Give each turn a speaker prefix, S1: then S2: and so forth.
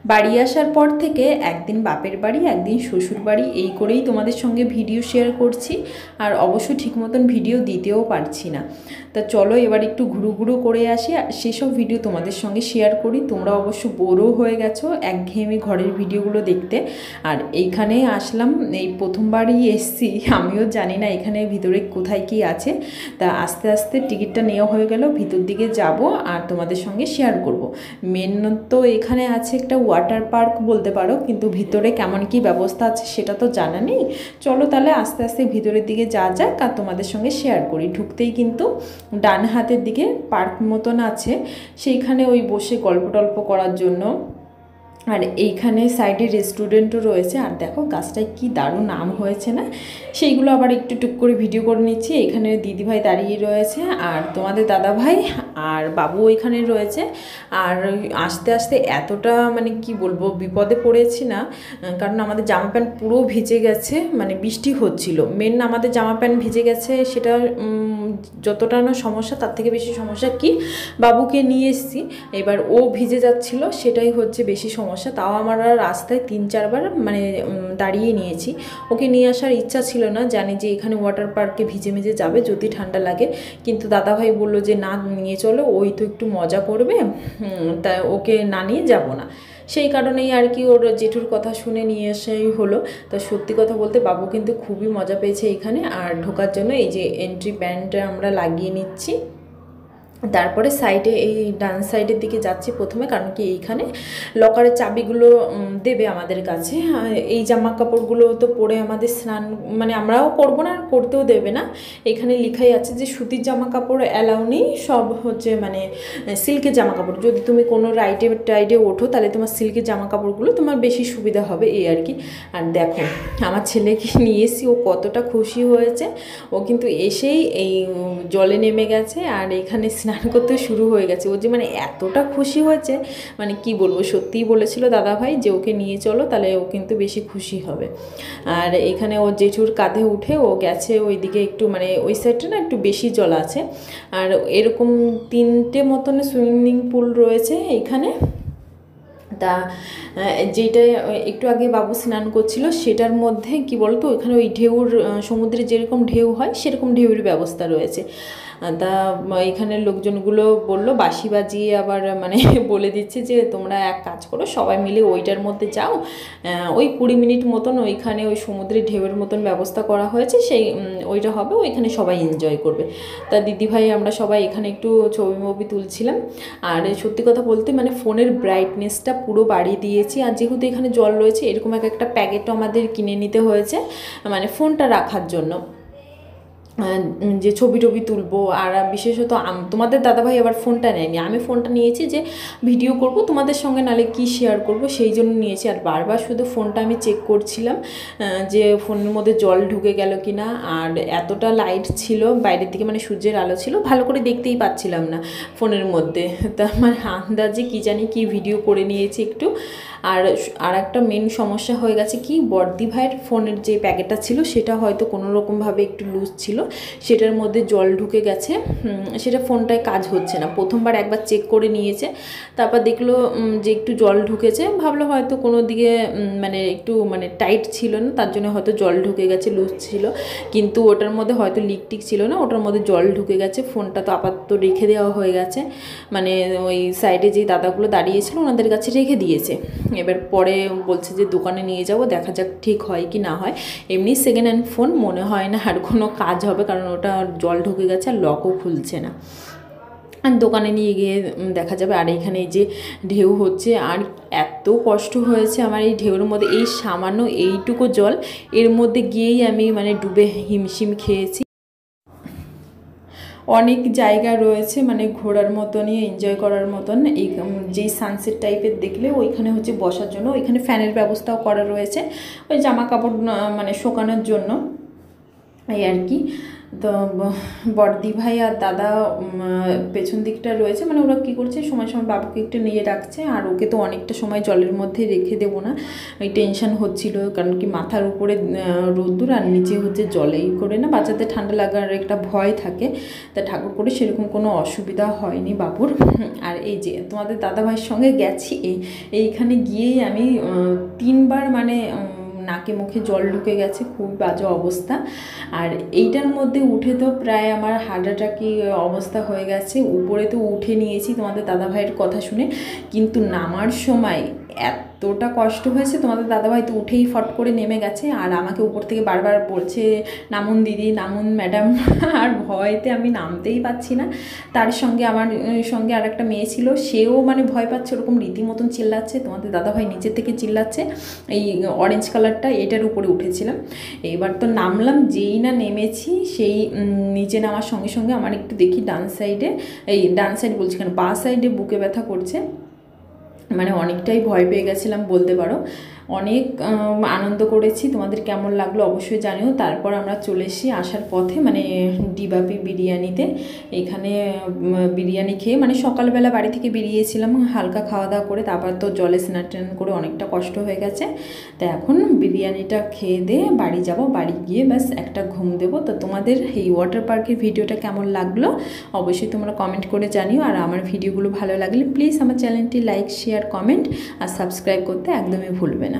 S1: বাড়ি আসার পর থেকে একদিন বাপের বাড়ি একদিন শ্বশুর বাড়ি এই করেই তোমাদের সঙ্গে ভিডিও শেয়ার করছি, আর অবশ্য ঠিক মতন ভিডিও দিতেও পারছি না। তা চলো এবার একটু ঘুরু ঘুরু করে আসি, সেসব ভিডিও তোমাদের সঙ্গে শেয়ার করি। তোমরা অবশ্য বোরও হয়ে গেছো একঘেয়েমি ঘরের ভিডিওগুলো দেখতে। আর এইখানে আসলাম, এই প্রথমবারই এসছি, আমিও জানি না এখানে ভিতরে কোথায় কি আছে। তা আস্তে আস্তে টিকিটটা নেওয়া হয়ে গেল, ভিতর দিকে যাব আর তোমাদের সঙ্গে শেয়ার করব। মেন তো এখানে আছে একটা ওয়াটার পার্ক বলতে পারো, কিন্তু ভিতরে কেমন কি ব্যবস্থা আছে সেটা তো জানা নেই। চলো তাহলে আস্তে আস্তে ভিতরের দিকে যা যাক আর তোমাদের সঙ্গে শেয়ার করি। ঢুকতেই কিন্তু ডান হাতের দিকে পার্ক মতন আছে, সেইখানে ওই বসে গল্প টল্প করার জন্য। আর এইখানে সাইডে রেস্টুরেন্টও রয়েছে। আর দেখো গাছটায় কি দারুণ আম হয়েছে না, সেইগুলো আবার একটু টুক করে ভিডিও করে নিচ্ছি। এখানে দিদিভাই দাঁড়িয়ে রয়েছে আর তোমাদের দাদাভাই আর বাবু এখানে রয়েছে। আর আস্তে আস্তে এতটা মানে কি বলবো বিপদে পড়েছি না, কারণ আমাদের জামা প্যান্ট পুরো ভিজে গেছে, মানে বৃষ্টি হচ্ছিল। মেন আমাদের জামা প্যান্ট ভিজে গেছে, সেটা যতটা না সমস্যা তার থেকে বেশি সমস্যা কি, বাবুকে নিয়ে এসেছি, এবার ও ভিজে যাচ্ছিল, সেটাই হচ্ছে বেশি সমস্যা। তাও আমার রাস্তায় 3-4 বার মানে দাঁড়িয়ে নিয়েছি। ওকে নিয়ে আসার ইচ্ছা ছিল না, জানি যে এখানে ওয়াটার পার্কে ভিজে ভিজে যাবে যদি ঠান্ডা লাগে, কিন্তু দাদাভাই বললো যে না নিয়ে চলো, ওই তো একটু মজা করবে, তাই ওকে না নিয়ে যাব না। সেই কারণেই আর কি ওর জেঠুর কথা শুনে নিয়ে আসাই হলো। তা সত্যি কথা বলতে বাবু কিন্তু খুবই মজা পেয়েছে এখানে। আর ঢোকার জন্য এই যে এন্ট্রি ব্যান্ডটা আমরা লাগিয়ে নিচ্ছি, তারপরে সাইডে এই ডান সাইডের দিকে যাচ্ছি প্রথমে, কারণ কি এইখানে লকারের চাবিগুলো দেবে আমাদের কাছে। এই জামা কাপড়গুলো তো পরে আমাদের স্নান মানে আমরাও করবো না, আর করতেও দেবে না। এখানে লেখাই আছে যে সুতির জামা কাপড় অ্যালাউ নেই, সব হচ্ছে মানে সিল্কের জামা কাপড়। যদি তুমি কোনো রাইডে ওঠো তাহলে তোমার সিল্কের জামা কাপড়গুলো তোমার বেশি সুবিধা হবে, এই আর কি। আর দেখো আমার ছেলেকে নিয়ে এসেছি, ও কতটা খুশি হয়েছে। ও কিন্তু এসেই এই জলে নেমে গেছে আর এখানে স্নান করতে শুরু হয়ে গেছে। ও যে মানে এতটা খুশি হয়েছে, মানে কি বলবো, সত্যিই বলেছিল দাদাভাই যে ওকে নিয়ে চলো, তাহলে ও কিন্তু বেশি খুশি হবে। আর এখানে ও জেঠুর কাঁধে উঠে ও গেছে ওইদিকে, একটু মানে ওই সাইডটা না একটু বেশি জল আছে। আর এরকম 3টে মতন সুইমিং পুল রয়েছে এইখানে। তা যেটা একটু আগে বাবু স্নান করছিল সেটার মধ্যে কি বলতো, ওইখানে ওই ঢেউর সমুদ্রে যেরকম ঢেউ হয় সেরকম ঢেউয়ের ব্যবস্থা রয়েছে। তা এখানের লোকজনগুলো বললো বাঁশি বাজিয়ে আবার মানে বলে দিচ্ছে যে তোমরা এক কাজ করো, সবাই মিলে ওইটার মধ্যে যাও, ওই 20 মিনিট মতন ওইখানে ওই সমুদ্রের ঢেউয়ের মতন ব্যবস্থা করা হয়েছে, সেই ওইটা হবে, ওইখানে সবাই এনজয় করবে। তা দিদিভাই আমরা সবাই এখানে একটু ছবি তুলছিলাম। আর সত্যি কথা বলতে মানে ফোনের ব্রাইটনেসটা পুরো বাড়িয়ে দিয়েছি। আর যেহেতু এখানে জল রয়েছে, এরকম একটা প্যাকেটও আমাদের কিনে নিতে হয়েছে মানে ফোনটা রাখার জন্য, যে ছবি টবি তুলবো। আর বিশেষত তোমাদের দাদাভাই আবার ফোনটা নেয়নি, আমি ফোনটা নিয়েছি যে ভিডিও করব তোমাদের সঙ্গে, নালে কি শেয়ার করব, সেই জন্য নিয়েছি। আর বারবার শুধু ফোনটা আমি চেক করছিলাম যে ফোনের মধ্যে জল ঢুকে গেল কি না। আর এতটা লাইট ছিল বাইরের দিকে, মানে সূর্যের আলো ছিল, ভালো করে দেখতেই পাচ্ছিলাম না ফোনের মধ্যে। তা আমার আন্দাজে কী জানি কি ভিডিও করে নিয়েছি একটু। আর একটা মেন সমস্যা হয়ে গেছে কি, বর্দি ভাইয়ের ফোনের যে প্যাকেটটা ছিল সেটা হয়তো কোনো রকমভাবে একটু লুজ ছিল, সেটার মধ্যে জল ঢুকে গেছে, সেটা ফোনটায় কাজ হচ্ছে না। প্রথমবার একবার চেক করে নিয়েছে, তারপর দেখলো যে একটু জল ঢুকেছে, ভাবলো হয়তো কোনো দিকে মানে একটু মানে টাইট ছিল না, তার জন্য হয়তো জল ঢুকে গেছে, লুজ ছিল। কিন্তু ওটার মধ্যে হয়তো লিক টিক ছিল না, ওটার মধ্যে জল ঢুকে গেছে। ফোনটা তো আপাতত রেখে দেওয়া হয়ে গেছে, মানে ওই সাইডে যেই দাদাগুলো দাঁড়িয়েছিল ওনাদের কাছে রেখে দিয়েছে। এবার পরে বলছে যে দোকানে নিয়ে যাব, দেখা যাক ঠিক হয় কি না হয়। এমনি সেকেন্ড হ্যান্ড ফোন মনে হয় না আর কোনো কাজ হবে, কারণ ওটা জল ঢুকে গেছে আর লকও খুলছে না। আর দোকানে নিয়ে গিয়ে দেখা যাবে। আর এখানে এই যে ঢেউ হচ্ছে, আর এত কষ্ট হয়েছে আমার এই ঢেউর মধ্যে, এই সামান্য এইটুকু জল এর মধ্যে গিয়েই আমি মানে ডুবে হিমশিম খেয়েছি। অনেক জায়গা রয়েছে মানে ঘোরার মতনই, এনজয় করার মতন। এই যেই সানসেট টাইপের দেখলে ওইখানে হচ্ছে বসার জন্য, ওইখানে ফ্যানের ব্যবস্থাও করা রয়েছে, ওই জামা কাপড় মানে শুকানোর জন্য। এই আর কি। তো বড়দি ভাই আর দাদা পেছন দিকটা রয়েছে, মানে ওরা কী করছে, সময় সময় বাবুকে একটু নিয়ে রাখছে। আর ওকে তো অনেকটা সময় জলের মধ্যে রেখে দেবো না, ওই টেনশন হচ্ছিল, কারণ কি মাথার উপরে রোদ্দুর আর নিচে হচ্ছে জলেই করে না বাচ্চাদের ঠান্ডা লাগার একটা ভয় থাকে। তা ঠাকুর করে সেরকম কোনো অসুবিধা হয়নি বাবুর। আর এই যে তোমাদের দাদাভাইয়ের সঙ্গে গেছি, এইখানে গিয়েই আমি 3বার মানে নাকে মুখে জল ঢুকে গেছে, খুব বাজে অবস্থা। আর এইটার মধ্যে উঠে তো প্রায় আমার হার্ট অ্যাটাকই অবস্থা হয়ে গেছে। উপরে তো উঠে নিয়েছি তোমাদের দাদাভাইয়ের কথা শুনে, কিন্তু নামার সময় এতটা কষ্ট হয়েছে। তোমাদের দাদাভাই তো উঠেই ফট করে নেমে গেছে, আর আমাকে উপর থেকে বারবার বলছে নামুন দিদি, নামুন ম্যাডাম। আর ভয়তে আমি নামতেই পাচ্ছি না। তার সঙ্গে আমার সঙ্গে আর একটা মেয়ে ছিল, সেও মানে ভয় পাচ্ছে, ওরকম রীতিমতন চিল্লাচ্ছে। তোমাদের দাদাভাই নিচের থেকে চিল্লাচ্ছে, এই অরেঞ্জ কালারটা এটার উপরে উঠেছিলাম। এবার তো নামলাম, যেই না নেমেছি সেই নিচে নামার সঙ্গে সঙ্গে আমার একটু দেখি ডান সাইডে, এই ডান সাইড বলছি কেন, বাঁ সাইডে বুকে ব্যথা করছে, মানে অনেকটাই ভয় পেয়ে গেছিলাম বলতে পারো। অনেক আনন্দ করেছি, তোমাদের কেমন লাগলো অবশ্যই জানিও। তারপর আমরা চলে এসেছি আসার পথে মানে ডিবাপি বিরিয়ানিতে। এখানে বিরিয়ানি খেয়ে মানে সকালবেলা বাড়ি থেকে বেরিয়েছিলাম হালকা খাওয়া দাওয়া করে, তারপর তো জলে স্নান টান করে অনেকটা কষ্ট হয়ে গেছে। তো এখন বিরিয়ানিটা খেয়ে দিয়ে বাড়ি যাব, বাড়ি গিয়ে ব্যাস একটা ঘুম দেবো। তো তোমাদের এই ওয়াটার পার্কের ভিডিওটা কেমন লাগলো অবশ্যই তোমরা কমেন্ট করে জানিও। আর আমার ভিডিওগুলো ভালো লাগলে প্লিজ আমার চ্যানেলটি লাইক, শেয়ার, কমেন্ট আর সাবস্ক্রাইব করতে একদমই ভুলবে না।